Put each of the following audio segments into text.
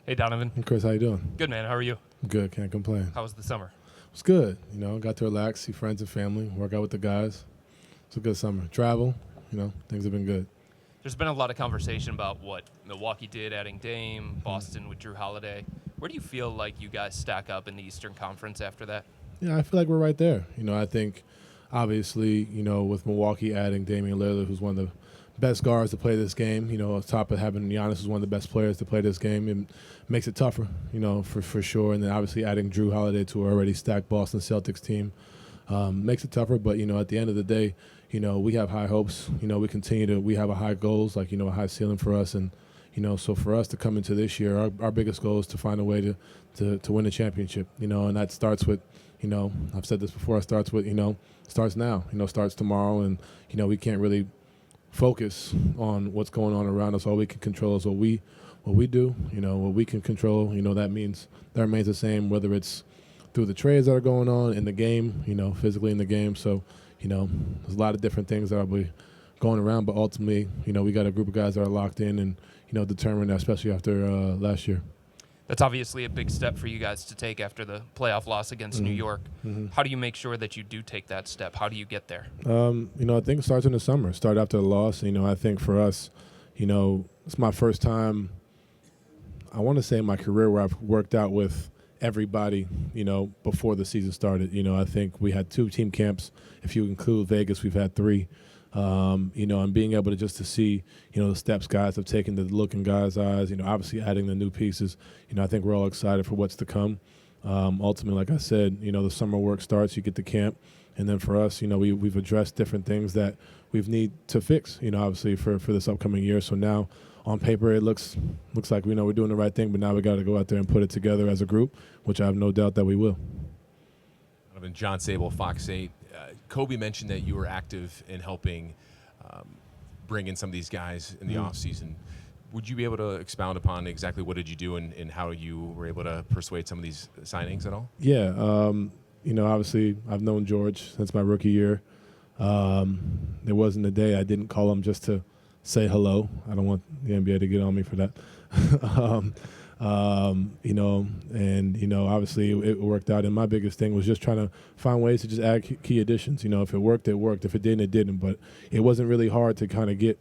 Hey, Donovan. Hey, Chris, how you doing? Good, man. How are you? Good, can't complain. How was the summer? It's good. Got to relax, see friends and family, work out with the guys. It's a good summer. Travel, things have been good. There's been a lot of conversation about what Milwaukee did, adding Dame, Boston with Drew Holiday. Where do you feel like you guys stack up in the Eastern Conference after that? Yeah, I feel like we're right there. I think, obviously, with Milwaukee adding Damian Lillard, who's one of the best guards to play this game, on top of having Giannis who's one of the best players to play this game, it makes it tougher, for sure. And then obviously adding Drew Holiday to an already stacked Boston Celtics team makes it tougher. But, at the end of the day, we have high hopes. We have a high goals, like, a high ceiling for us. And, so for us to come into this year, our biggest goal is to find a way to win a championship, and that starts with, I've said this before, it starts with, starts now, starts tomorrow. And, we can't really focus on what's going on around us. All we can control is what we do, what we can control. That remains the same, whether it's through the trades that are going on in the game, physically in the game. So, there's a lot of different things that will be going around, but ultimately, we got a group of guys that are locked in and, determined, especially after last year. That's obviously a big step for you guys to take after the playoff loss against New York. Mm-hmm. How do you make sure that you do take that step? How do you get there? I think it starts in the summer. Start after the loss. I think for us, it's my first time, I want to say in my career, where I've worked out with everybody, before the season started. I think we had 2 team camps. If you include Vegas, we've had 3. And being able to just to see, the steps guys have taken, the look in guys' eyes, obviously adding the new pieces. I think we're all excited for what's to come. Ultimately, like I said, the summer work starts, you get to camp. And then for us, we've addressed different things that we need to fix, obviously for this upcoming year. So now on paper, it looks like we're doing the right thing, but now we got to go out there and put it together as a group, which I have no doubt that we will. John Sable, Fox 8. Kobe mentioned that you were active in helping bring in some of these guys in the offseason. Would you be able to expound upon exactly what did you do and how you were able to persuade some of these signings at all? Yeah, obviously I've known George since my rookie year. There wasn't a day I didn't call him just to say hello. I don't want the NBA to get on me for that. Obviously it worked out. And my biggest thing was just trying to find ways to just add key additions. If it worked, it worked. If it didn't, it didn't. But it wasn't really hard to kind of get,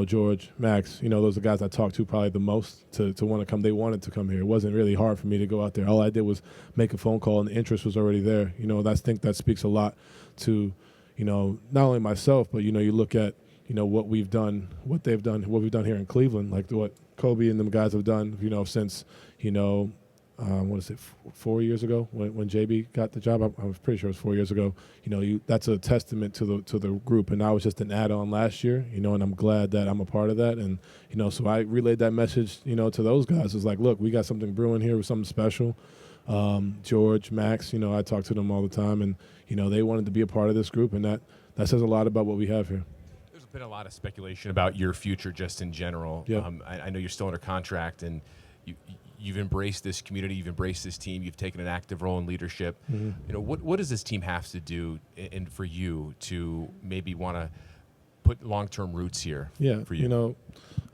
George, Max, those are the guys I talked to probably the most to want to come. They wanted to come here. It wasn't really hard for me to go out there. All I did was make a phone call, and the interest was already there. I think that speaks a lot to, not only myself, but, you look at, what we've done, what they've done, what we've done here in Cleveland, like what Kobe and them guys have done, since, 4 years ago when JB got the job. I was pretty sure it was 4 years ago. That's a testament to the group. And I was just an add-on last year, and I'm glad that I'm a part of that. And, so I relayed that message, to those guys. It's like, look, we got something brewing here with something special. George, Max, I talk to them all the time, and, they wanted to be a part of this group, and that says a lot about what we have here. There's been a lot of speculation about your future just in general. Yeah. I know you're still under contract, and you've embraced this community, you've embraced this team, you've taken an active role in leadership. Mm-hmm. What does this team have to do and for you to maybe want to put long-term roots here for you?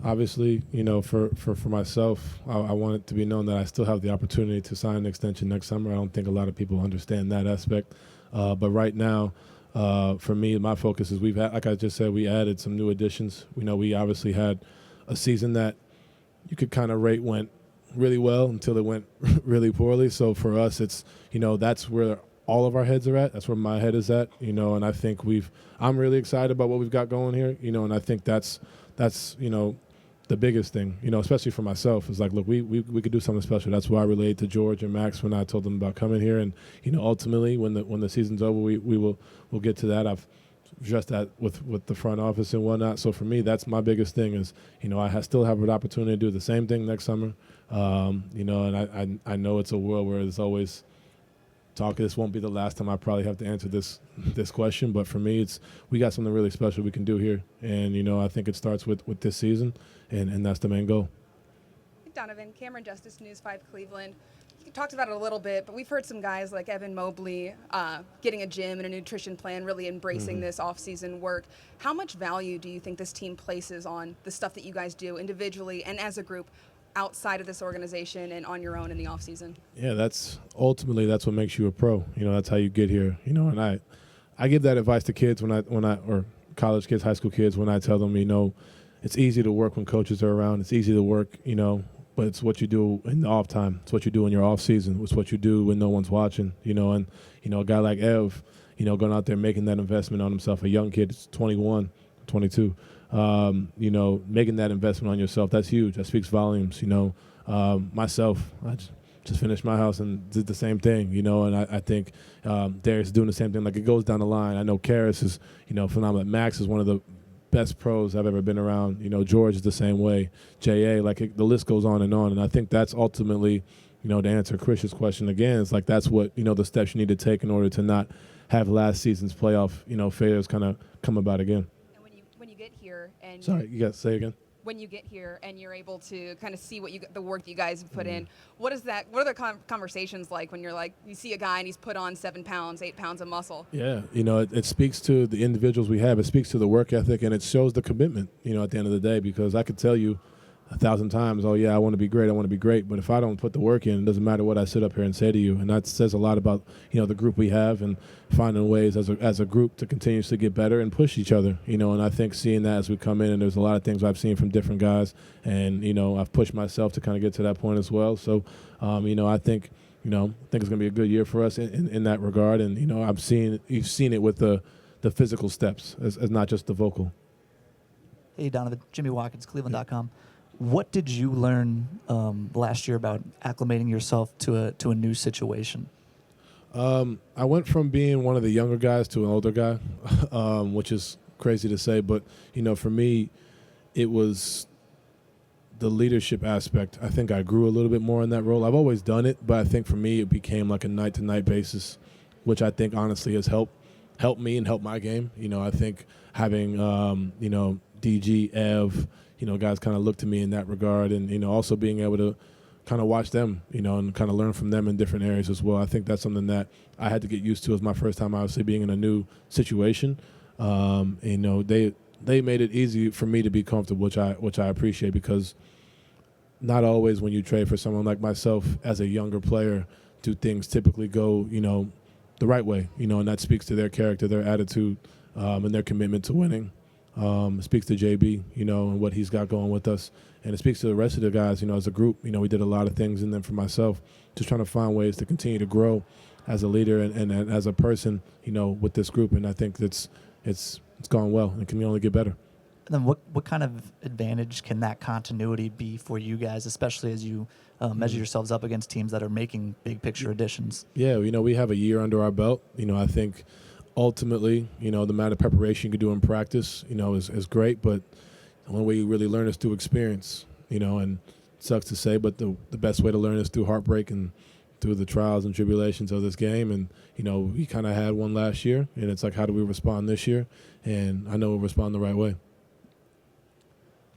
Obviously, for myself, I want it to be known that I still have the opportunity to sign an extension next summer. I don't think a lot of people understand that aspect. But right now, for me, my focus is like I just said, we added some new additions. We obviously had a season that you could kind of rate went really well until it went really poorly. So for us, it's, that's where all of our heads are at. That's where my head is at, and I think I'm really excited about what we've got going here, and I think that's the biggest thing, especially for myself, is like, look, we could do something special. That's why I relayed to George and Max when I told them about coming here. And, ultimately when the season's over, we'll get to that. I've addressed that with the front office and whatnot. So for me, that's my biggest thing is, I still have an opportunity to do the same thing next summer. And I know it's a world where there's always talk. This won't be the last time I probably have to answer this question, but for me, we got something really special we can do here. And, I think it starts with this season, and that's the main goal. Donovan, Cameron Justice, News 5 Cleveland. You talked about it a little bit, but we've heard some guys like Evan Mobley getting a gym and a nutrition plan, really embracing this off-season work. How much value do you think this team places on the stuff that you guys do individually and as a group outside of this organization and on your own in the offseason? Yeah, that's what makes you a pro. That's how you get here. And I give that advice to kids when I or college kids, high school kids, when I tell them, it's easy to work when coaches are around. It's easy to work, but it's what you do in the off time. It's what you do in your off season. It's what you do when no one's watching, and a guy like Ev, going out there making that investment on himself, a young kid, it's 21, 22, making that investment on yourself, that's huge. That speaks volumes, myself, I just finished my house and did the same thing, and I think Darius is doing the same thing. Like, it goes down the line. I know Karras is, phenomenal. Max is one of the best pros I've ever been around. George is the same way. J.A., the list goes on. And I think that's ultimately, to answer Chris's question again, it's like that's what, the steps you need to take in order to not have last season's playoff, failures kind of come about again. And when you get here and Sorry, you got to say again? When you get here and you're able to kind of see the work that you guys have put in, what are the conversations like when you're like, you see a guy and he's put on 7 pounds, 8 pounds of muscle? Yeah, it speaks to the individuals we have. It speaks to the work ethic, and it shows the commitment, at the end of the day, because I could tell you 1,000 times, oh yeah, I want to be great, but if I don't put the work in, it doesn't matter what I sit up here and say to you. And that says a lot about, the group we have and finding ways as a group to continuously get better and push each other, and I think seeing that as we come in, and there's a lot of things I've seen from different guys, and, I've pushed myself to kind of get to that point as well. So, I think it's going to be a good year for us in that regard. And, you've seen it with the physical steps as not just the vocal. Hey, Donovan, Jimmy Watkins, cleveland.com. What did you learn last year about acclimating yourself to a new situation? I went from being one of the younger guys to an older guy, which is crazy to say. But, for me, it was the leadership aspect. I think I grew a little bit more in that role. I've always done it, but I think for me it became like a night-to-night basis, which I think honestly has helped me and helped my game. I think having, DG, Ev, guys kind of look to me in that regard, and, also being able to kind of watch them, and kind of learn from them in different areas as well. I think that's something that I had to get used to as my first time, obviously, being in a new situation. They made it easy for me to be comfortable, which I appreciate, because not always when you trade for someone like myself as a younger player do things typically go, the right way, and that speaks to their character, their attitude, and their commitment to winning. It speaks to JB, and what he's got going with us. And it speaks to the rest of the guys, as a group. We did a lot of things. And then for myself, just trying to find ways to continue to grow as a leader and as a person, with this group. And I think it's gone well and can only get better. And then what kind of advantage can that continuity be for you guys, especially as you measure yourselves up against teams that are making big picture additions? Yeah, we have a year under our belt. I think ultimately, the amount of preparation you can do in practice, is great, but the only way you really learn is through experience, and it sucks to say, but the best way to learn is through heartbreak and through the trials and tribulations of this game. And, we kind of had one last year, and it's like, how do we respond this year? And I know we'll respond the right way.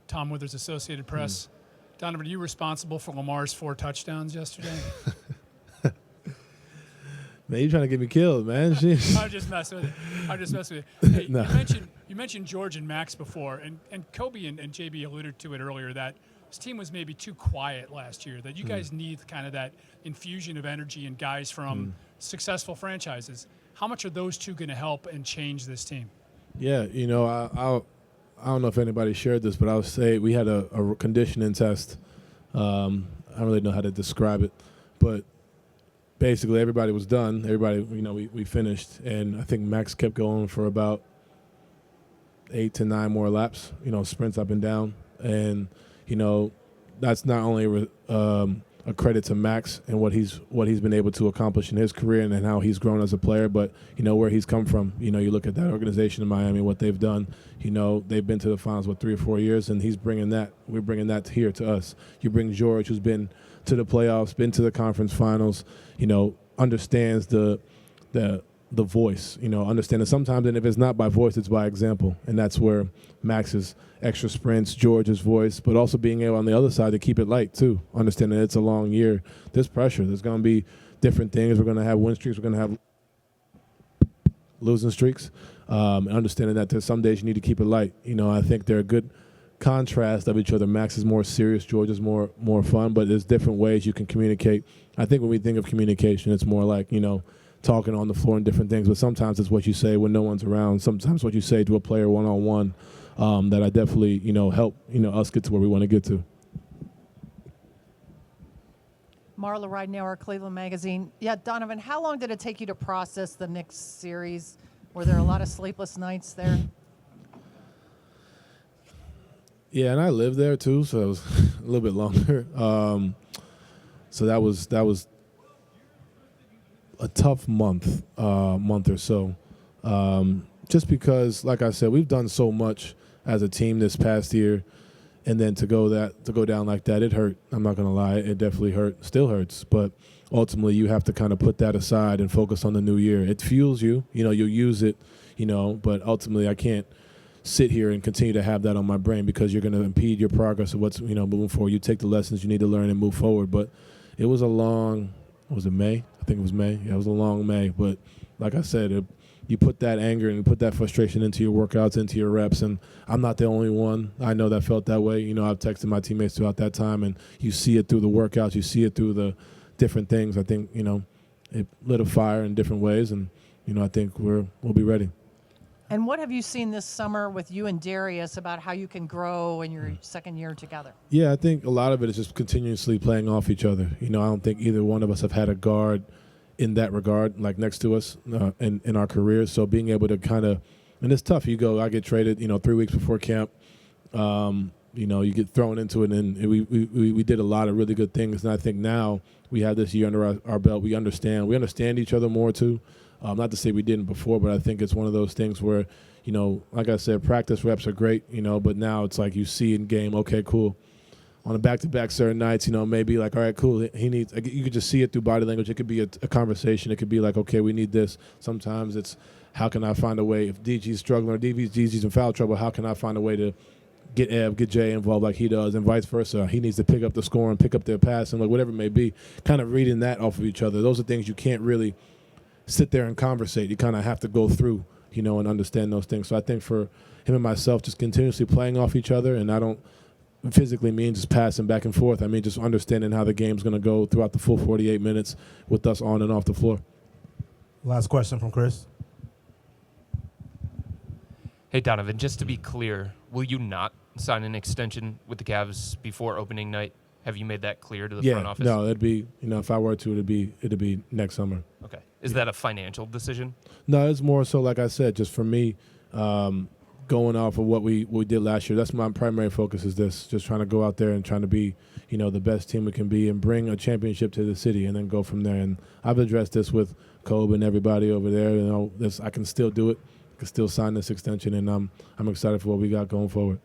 Tom Withers, Associated Press. Donovan, are you responsible for Lamar's 4 touchdowns yesterday? Man, you're trying to get me killed, man. I'm just messing with you. Hey, No. you mentioned George and Max before, and Kobe and JB alluded to it earlier, that this team was maybe too quiet last year, that you guys need kind of that infusion of energy and guys from successful franchises. How much are those two going to help and change this team? Yeah, I don't know if anybody shared this, but I would say we had a conditioning test. I don't really know how to describe it, but basically everybody was done. Everybody, we finished, and I think Max kept going for about 8 to 9 more laps, sprints up and down. And, that's not only a credit to Max and what he's been able to accomplish in his career and how he's grown as a player, but, where he's come from. You look at that organization in Miami, what they've done. They've been to the finals, 3 or 4 years, and he's bringing that. We're bringing that here to us. You bring George, who's been to the playoffs, been to the conference finals, understands the voice, understanding sometimes, and if it's not by voice, it's by example. And that's where Max's extra sprints, George's voice, but also being able on the other side to keep it light too, understanding it's a long year. There's pressure. There's going to be different things. We're going to have win streaks. We're going to have losing streaks, and understanding that there's some days you need to keep it light. I think they're a good contrast of each other. Max is more serious, George is more fun, but there's different ways you can communicate. I think when we think of communication, it's more like, talking on the floor and different things, but sometimes it's what you say when no one's around. Sometimes what you say to a player one-on-one that I definitely, help, us get to where we want to get to. Marla Ridenour, Cleveland Magazine. Yeah, Donovan, how long did it take you to process the Knicks series? Were there a lot of sleepless nights there? Yeah, and I lived there too, so it was a little bit longer. So that was a tough month or so. Just because, like I said, we've done so much as a team this past year, and then to go down like that, it hurt. I'm not gonna lie, it definitely hurt. Still hurts, but ultimately you have to kind of put that aside and focus on the new year. It fuels you, you'll use it, but ultimately I can't sit here and continue to have that on my brain because you're going to impede your progress of what's moving forward. You take the lessons you need to learn and move forward. But it was a long, was it May? I think it was May. Yeah, it was a long May. But like I said, you put that anger and you put that frustration into your workouts, into your reps, and I'm not the only one. I know that felt that way. I've texted my teammates throughout that time, and you see it through the workouts. You see it through the different things. I think, it lit a fire in different ways, and, I think we'll be ready. And what have you seen this summer with you and Darius about how you can grow in your second year together? Yeah, I think a lot of it is just continuously playing off each other. I don't think either one of us have had a guard in that regard, like next to us in our careers. So being able to kind of, and it's tough. I get traded, 3 weeks before camp. You get thrown into it, and we did a lot of really good things. And I think now we have this year under our belt. We understand each other more too. Not to say we didn't before, but I think it's one of those things where, like I said, practice reps are great, but now it's like you see in game, okay, cool. On a back-to-back certain nights, maybe like, all right, cool. You could just see it through body language. It could be a conversation. It could be like, okay, we need this. Sometimes it's, how can I find a way, if DG's struggling or DG's in foul trouble, how can I find a way to get Jay involved like he does, and vice versa. He needs to pick up the score and pick up their pass and like whatever it may be. Kind of reading that off of each other. Those are things you can't really sit there and conversate. You kind of have to go through, and understand those things. So I think for him and myself, just continuously playing off each other, and I don't physically mean just passing back and forth. I mean just understanding how the game's going to go throughout the full 48 minutes with us on and off the floor. Last question from Chris. Hey, Donovan, just to be clear, will you not sign an extension with the Cavs before opening night? Have you made that clear to the front office? No, it'd be, if I were to, it'd be next summer. Okay. Is that a financial decision? No, it's more so, like I said, just for me, going off of what we did last year. That's my primary focus is this, just trying to go out there and trying to be, the best team we can be and bring a championship to the city and then go from there. And I've addressed this with Kobe and everybody over there. I can still do it. I can still sign this extension, and I'm excited for what we got going forward.